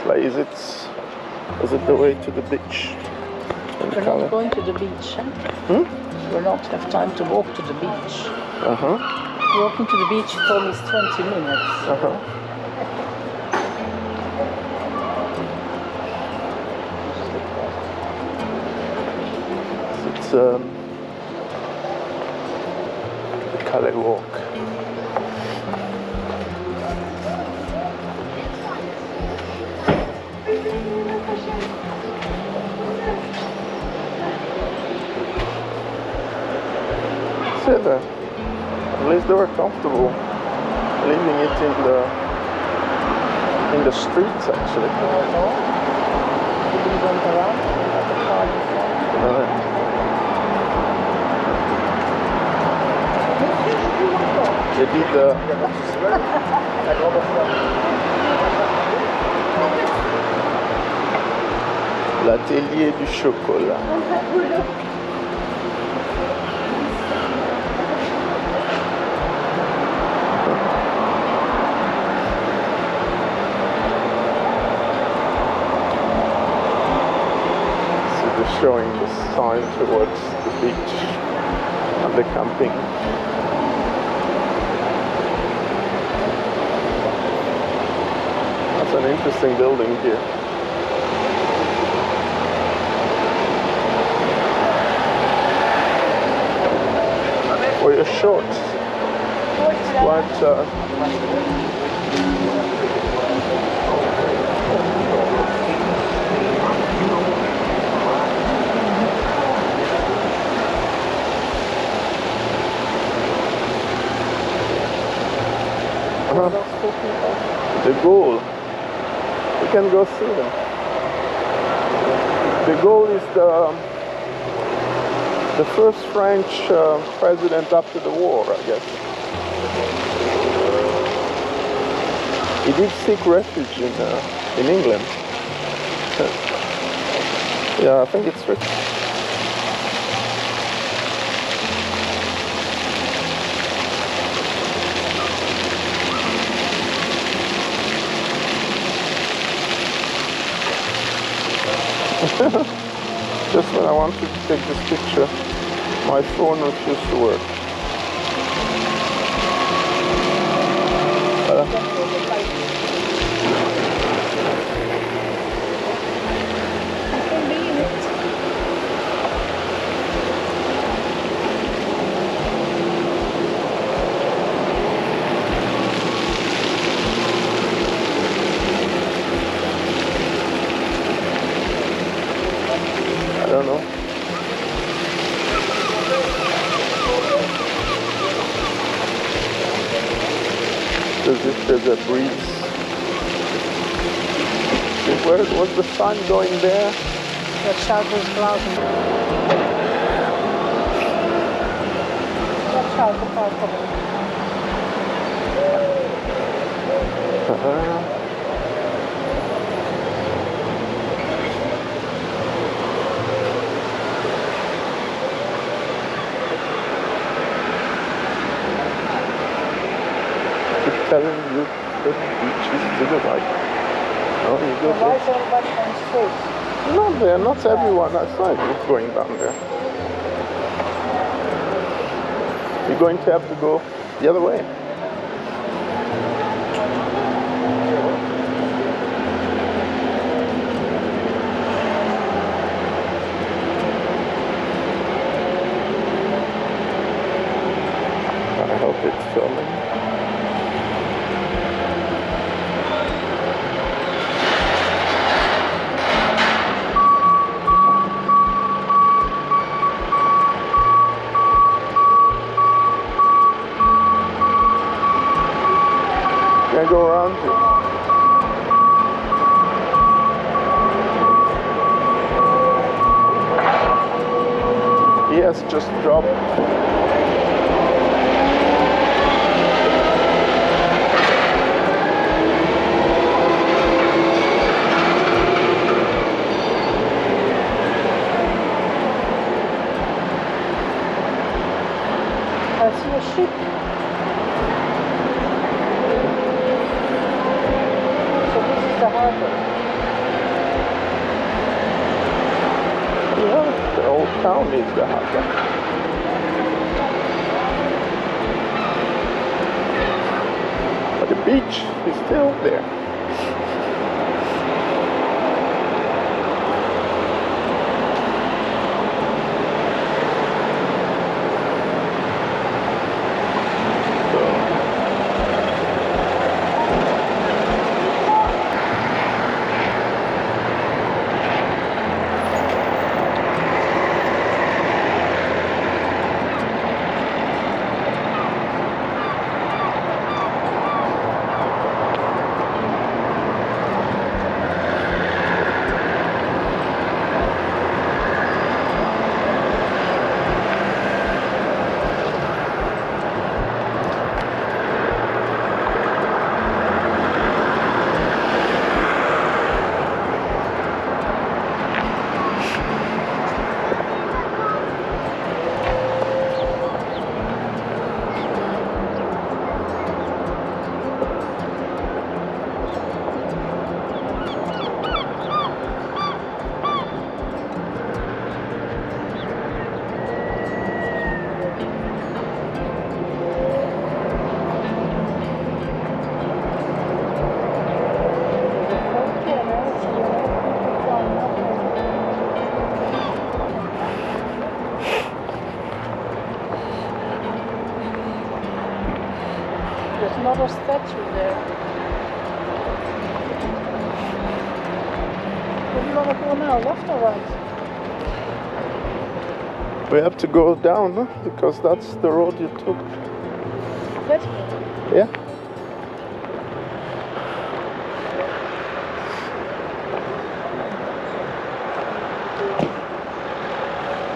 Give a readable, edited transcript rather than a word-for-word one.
Like, is it the way to the beach in We're Calais? not going to the beach. We'll not have time to walk to the beach. Walking to the beach for me is 20 minutes. It's the Calais Walk. See there. At least they were comfortable leaving it in the streets actually. They did l'atelier du chocolat. Showing the sign towards the beach and the camping. That's an interesting building here. For your shorts, it's quite the goal. We can go through them. The goal is the first French president after the war, I guess. He did seek refuge in England. Yeah, I think it's written. Just when I wanted to take this picture, my phone refused to work. I don't know. As if there's a breeze. Where was the sun going there? The south is cloudy. Watch out the park of it. Telling you the beach is to the right. Oh, you go Why there. is everybody on straight? No, there, not everyone. I saw you going down there. You're going to have to go the other way. I hope it's filming. Can I go around you? Yes, just drop. I see a ship. So this is the harbor. town needs to have that. But the beach is still there. There's another statue there. Where do you want to go now, left or right? We have to go down, huh? Because that's the road you took. That? Yeah.